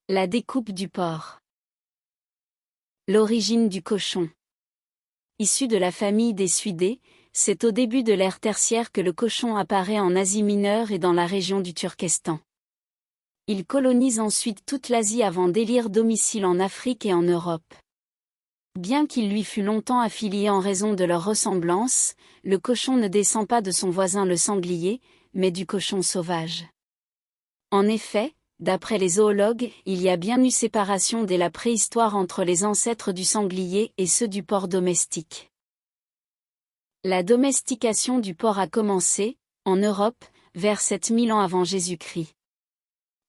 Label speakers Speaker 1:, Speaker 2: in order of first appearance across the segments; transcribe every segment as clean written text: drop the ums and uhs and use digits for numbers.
Speaker 1: La découpe du porc. L'origine du cochon. Issu de la famille des suidés, c'est au début de l'ère tertiaire que le cochon apparaît en Asie mineure et dans la région du Turkestan. Il colonise ensuite toute l'Asie avant d'élire domicile en Afrique et en Europe. Bien qu'il lui fût longtemps affilié en raison de leur ressemblance, le cochon ne descend pas de son voisin le sanglier, mais du cochon sauvage. En effet, d'après les zoologues, il y a bien eu séparation dès la préhistoire entre les ancêtres du sanglier et ceux du porc domestique. La domestication du porc a commencé, en Europe, vers 7000 ans avant Jésus-Christ.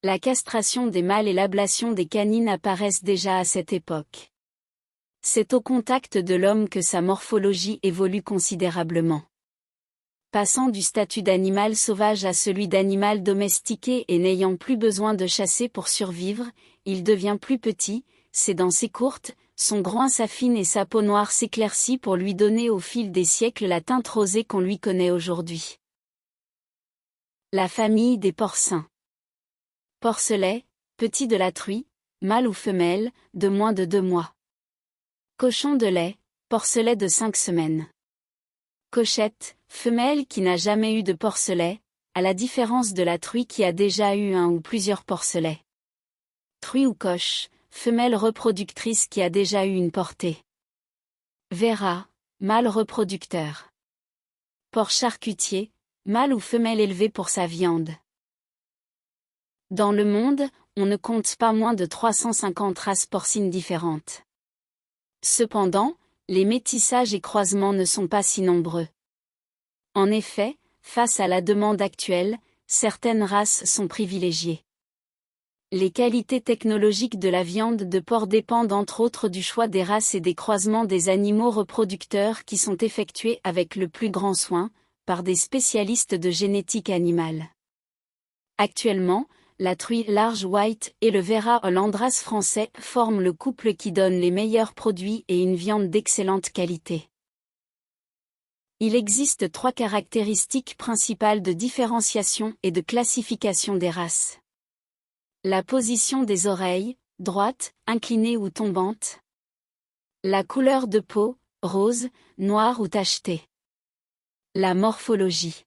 Speaker 1: La castration des mâles et l'ablation des canines apparaissent déjà à cette époque. C'est au contact de l'homme que sa morphologie évolue considérablement. Passant du statut d'animal sauvage à celui d'animal domestiqué et n'ayant plus besoin de chasser pour survivre, il devient plus petit, ses dents s'écourtent, son groin s'affine et sa peau noire s'éclaircit pour lui donner au fil des siècles la teinte rosée qu'on lui connaît aujourd'hui. La famille des porcins. Porcelet, petit de la truie, mâle ou femelle, de moins de 2 mois. Cochon de lait, porcelet de 5 semaines. Cochette, femelle qui n'a jamais eu de porcelet, à la différence de la truie qui a déjà eu un ou plusieurs porcelets. Truie ou coche, femelle reproductrice qui a déjà eu une portée. Véra, mâle reproducteur. Porc charcutier, mâle ou femelle élevée pour sa viande. Dans le monde, on ne compte pas moins de 350 races porcines différentes. Cependant, les métissages et croisements ne sont pas si nombreux. En effet, face à la demande actuelle, certaines races sont privilégiées. Les qualités technologiques de la viande de porc dépendent entre autres du choix des races et des croisements des animaux reproducteurs qui sont effectués avec le plus grand soin, par des spécialistes de génétique animale. Actuellement, la truie large white et le Véra Landrace français forment le couple qui donne les meilleurs produits et une viande d'excellente qualité. Il existe 3 caractéristiques principales de différenciation et de classification des races. La position des oreilles, droite, inclinée ou tombante. La couleur de peau, rose, noire ou tachetée. La morphologie.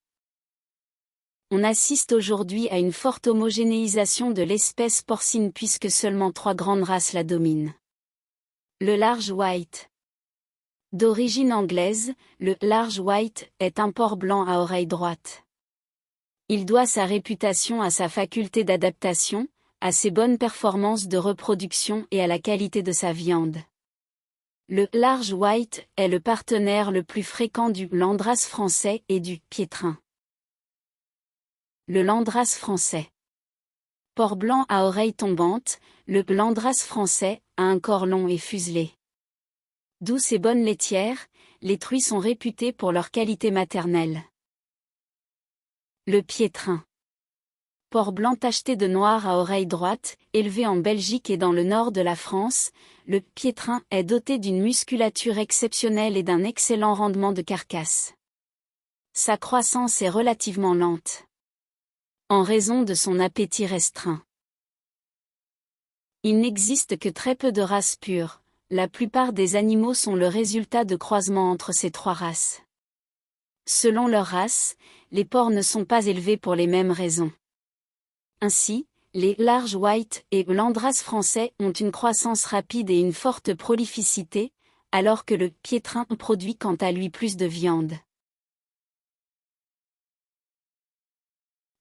Speaker 1: On assiste aujourd'hui à une forte homogénéisation de l'espèce porcine puisque seulement 3 grandes races la dominent. Le large white. D'origine anglaise, le large white est un porc blanc à oreille droite. Il doit sa réputation à sa faculté d'adaptation, à ses bonnes performances de reproduction et à la qualité de sa viande. Le large white est le partenaire le plus fréquent du landrace français et du piétrin. Le landrace français. Porc blanc à oreille tombante, le landrace français a un corps long et fuselé. Douce et bonne laitière, les truies sont réputées pour leur qualité maternelle. Le piétrin. Porc blanc tacheté de noir à oreille droite, élevé en Belgique et dans le nord de la France, le piétrin est doté d'une musculature exceptionnelle et d'un excellent rendement de carcasse. Sa croissance est relativement lente, en raison de son appétit restreint. Il n'existe que très peu de races pures, la plupart des animaux sont le résultat de croisements entre ces 3 races. Selon leur race, les porcs ne sont pas élevés pour les mêmes raisons. Ainsi, les large white et landrace français ont une croissance rapide et une forte prolificité, alors que le piétrin produit quant à lui plus de viande.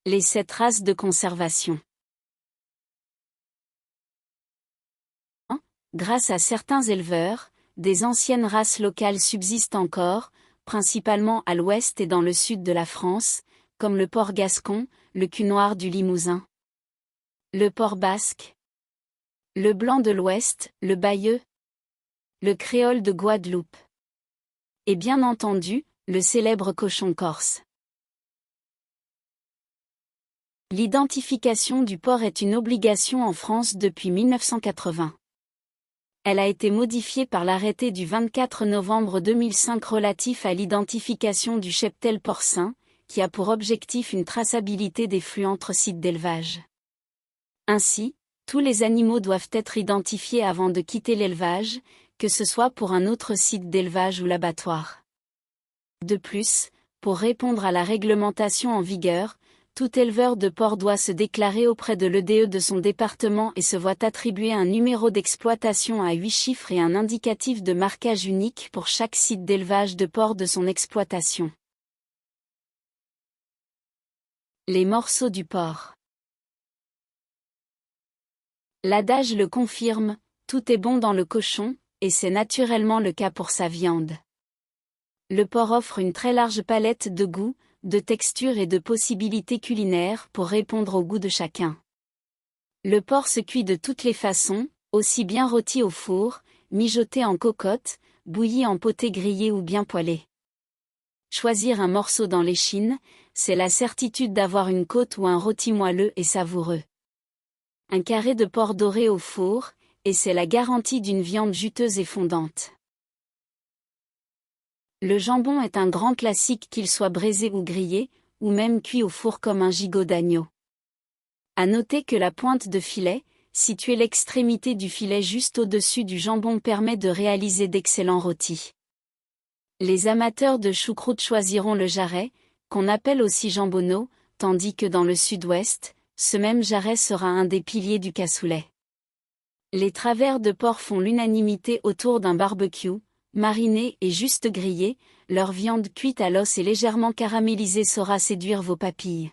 Speaker 1: Les 7 races de conservation. Grâce à certains éleveurs, des anciennes races locales subsistent encore, principalement à l'ouest et dans le sud de la France, comme le porc gascon, le cul noir du Limousin, le porc basque, le blanc de l'ouest, le bayeux, le créole de Guadeloupe. Et bien entendu, le célèbre cochon corse. L'identification du porc est une obligation en France depuis 1980. Elle a été modifiée par l'arrêté du 24 novembre 2005 relatif à l'identification du cheptel porcin, qui a pour objectif une traçabilité des flux entre sites d'élevage. Ainsi, Tous les animaux doivent être identifiés avant de quitter l'élevage, que ce soit pour un autre site d'élevage ou l'abattoir. De plus, pour répondre à la réglementation en vigueur, tout éleveur de porc doit se déclarer auprès de l'EDE de son département et se voit attribuer un numéro d'exploitation à 8 chiffres et un indicatif de marquage unique pour chaque site d'élevage de porc de son exploitation. Les morceaux du porc. L'adage le confirme, tout est bon dans le cochon, et c'est naturellement le cas pour sa viande. Le porc offre une très large palette de goûts, de textures et de possibilités culinaires pour répondre au goût de chacun. Le porc se cuit de toutes les façons, aussi bien rôti au four, mijoté en cocotte, bouilli en potée grillé ou bien poêlé. Choisir un morceau dans l'échine, c'est la certitude d'avoir une côte ou un rôti moelleux et savoureux. Un carré de porc doré au four, et c'est la garantie d'une viande juteuse et fondante. Le jambon est un grand classique qu'il soit braisé ou grillé, ou même cuit au four comme un gigot d'agneau. À noter que la pointe de filet, située l'extrémité du filet juste au-dessus du jambon permet de réaliser d'excellents rôtis. Les amateurs de choucroute choisiront le jarret, qu'on appelle aussi jambonneau, tandis que dans le sud-ouest, ce même jarret sera un des piliers du cassoulet. Les travers de porc font l'unanimité autour d'un barbecue, mariné et juste grillé, leur viande cuite à l'os et légèrement caramélisée saura séduire vos papilles.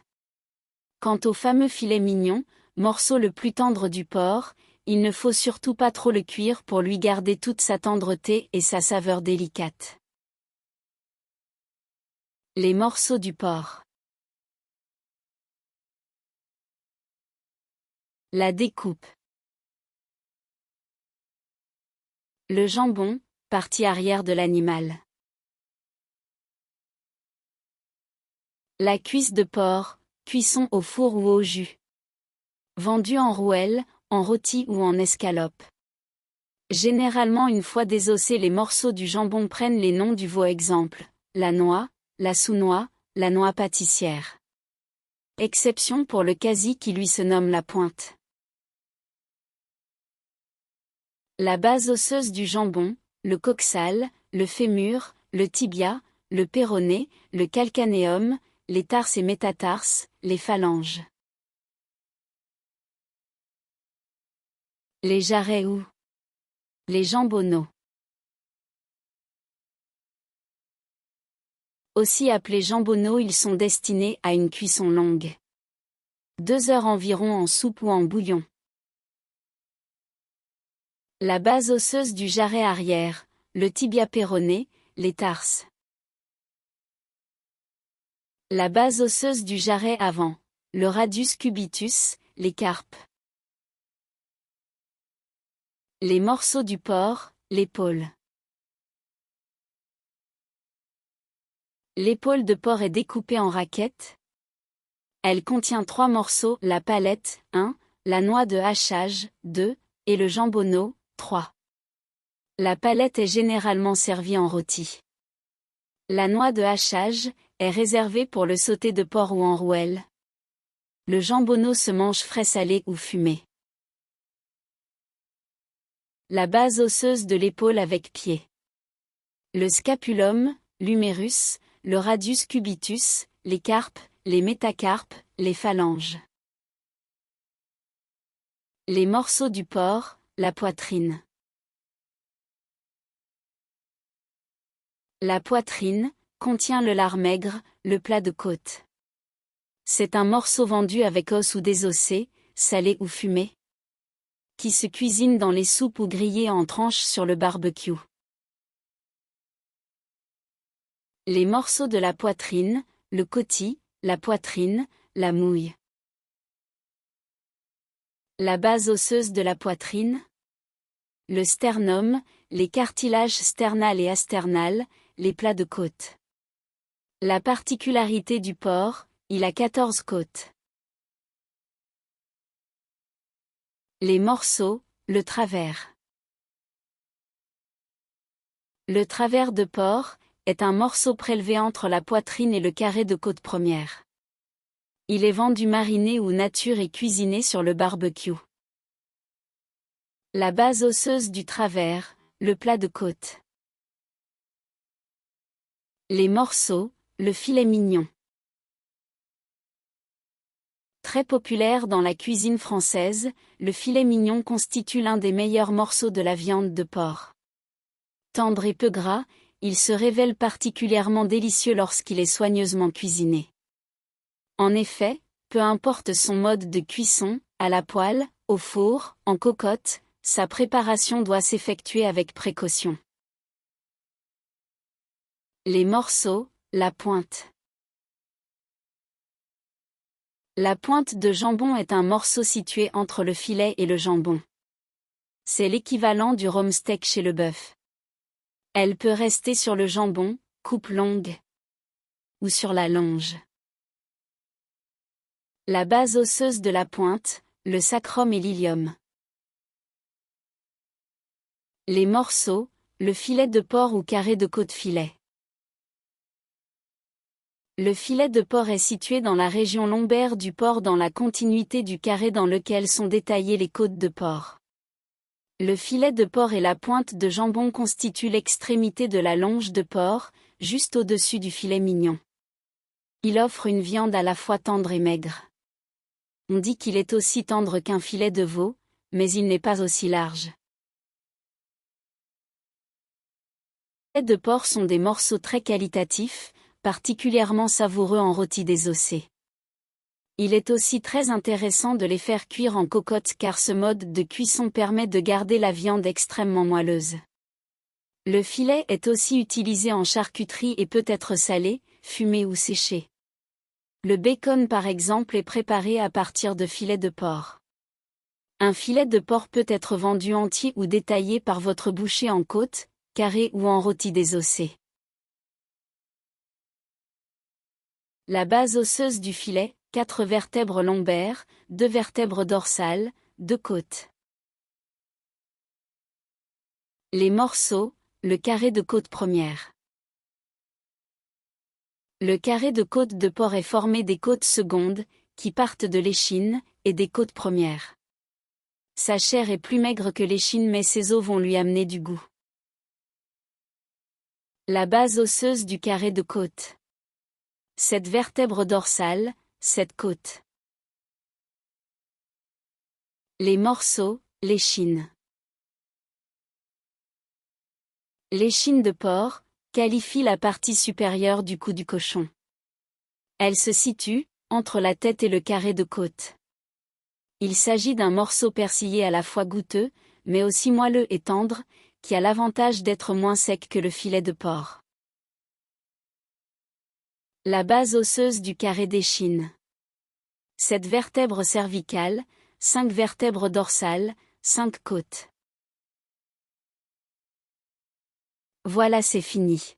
Speaker 1: Quant au fameux filet mignon, morceau le plus tendre du porc, il ne faut surtout pas trop le cuire pour lui garder toute sa tendreté et sa saveur délicate. Les morceaux du porc. La découpe. Le jambon, partie arrière de l'animal. La cuisse de porc, cuisson au four ou au jus. Vendu en rouelle, en rôti ou en escalope. Généralement une fois désossés les morceaux du jambon prennent les noms du veau exemple, la noix, la sous-noix, la noix pâtissière. Exception pour le quasi qui lui se nomme la pointe. La base osseuse du jambon, le coxale, le fémur, le tibia, le péroné, le calcanéum, les tarses et métatarses, les phalanges. Les jarrets ou les jambonneaux. Aussi appelés jambonneaux, ils sont destinés à une cuisson longue. 2 heures environ en soupe ou en bouillon. La base osseuse du jarret arrière, le tibia péroné, les tarses. La base osseuse du jarret avant, le radius cubitus, les carpes. Les morceaux du porc, l'épaule. L'épaule de porc est découpée en raquettes. Elle contient 3 morceaux, la palette, 1, la noix de hachage, 2, et le jambonneau, 3. La palette est généralement servie en rôti. La noix de hachage est réservée pour le sauté de porc ou en rouelle. Le jambonneau se mange frais salé ou fumé. La base osseuse de l'épaule avec pied. Le scapulum, l'humérus, le radius cubitus, les carpes, les métacarpes, les phalanges. Les morceaux du porc, la poitrine. La poitrine contient le lard maigre, le plat de côte. C'est un morceau vendu avec os ou désossé, salé ou fumé, qui se cuisine dans les soupes ou grillé en tranches sur le barbecue. Les morceaux de la poitrine, le côti, la poitrine, la mouille. La base osseuse de la poitrine. Le sternum, les cartilages sternal et asternal, les plats de côte. La particularité du porc, il a 14 côtes. Les morceaux, le travers. Le travers de porc est un morceau prélevé entre la poitrine et le carré de côte première. Il est vendu mariné ou nature et cuisiné sur le barbecue. La base osseuse du travers, le plat de côte. Les morceaux, le filet mignon. Très populaire dans la cuisine française, le filet mignon constitue l'un des meilleurs morceaux de la viande de porc. Tendre et peu gras, il se révèle particulièrement délicieux lorsqu'il est soigneusement cuisiné. En effet, peu importe son mode de cuisson, à la poêle, au four, en cocotte, sa préparation doit s'effectuer avec précaution. Les morceaux, la pointe. La pointe de jambon est un morceau situé entre le filet et le jambon. C'est l'équivalent du rhum steak chez le bœuf. Elle peut rester sur le jambon, coupe longue, ou sur la longe. La base osseuse de la pointe, le sacrum et l'ilium. Les morceaux, le filet de porc ou carré de côte filet. Le filet de porc est situé dans la région lombaire du porc dans la continuité du carré dans lequel sont détaillées les côtes de porc. Le filet de porc et la pointe de jambon constituent l'extrémité de la longe de porc, juste au-dessus du filet mignon. Il offre une viande à la fois tendre et maigre. On dit qu'il est aussi tendre qu'un filet de veau, mais il n'est pas aussi large. Les filets de porc sont des morceaux très qualitatifs, particulièrement savoureux en rôti désossé. Il est aussi très intéressant de les faire cuire en cocotte car ce mode de cuisson permet de garder la viande extrêmement moelleuse. Le filet est aussi utilisé en charcuterie et peut être salé, fumé ou séché. Le bacon par exemple est préparé à partir de filets de porc. Un filet de porc peut être vendu entier ou détaillé par votre boucher en côte, carré ou en rôti désossé. La base osseuse du filet, 4 vertèbres lombaires, 2 vertèbres dorsales, 2 côtes. Les morceaux, le carré de côte première. Le carré de côte de porc est formé des côtes secondes, qui partent de l'échine, et des côtes premières. Sa chair est plus maigre que l'échine mais ses os vont lui amener du goût. La base osseuse du carré de côte. 7 vertèbres dorsales, 7 côtes. Les morceaux, l'échine. L'échine de porc qualifie la partie supérieure du cou du cochon. Elle se situe entre la tête et le carré de côte. Il s'agit d'un morceau persillé à la fois goûteux, mais aussi moelleux et tendre, qui a l'avantage d'être moins sec que le filet de porc. La base osseuse du carré d'échine. 7 vertèbres cervicales, 5 vertèbres dorsales, 5 côtes. Voilà, c'est fini.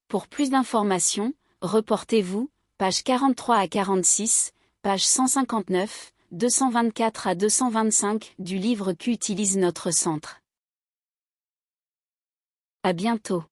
Speaker 1: Pour plus d'informations, reportez-vous, page 43 à 46, page 159, 224 à 225 du livre qu'utilise notre centre. À bientôt.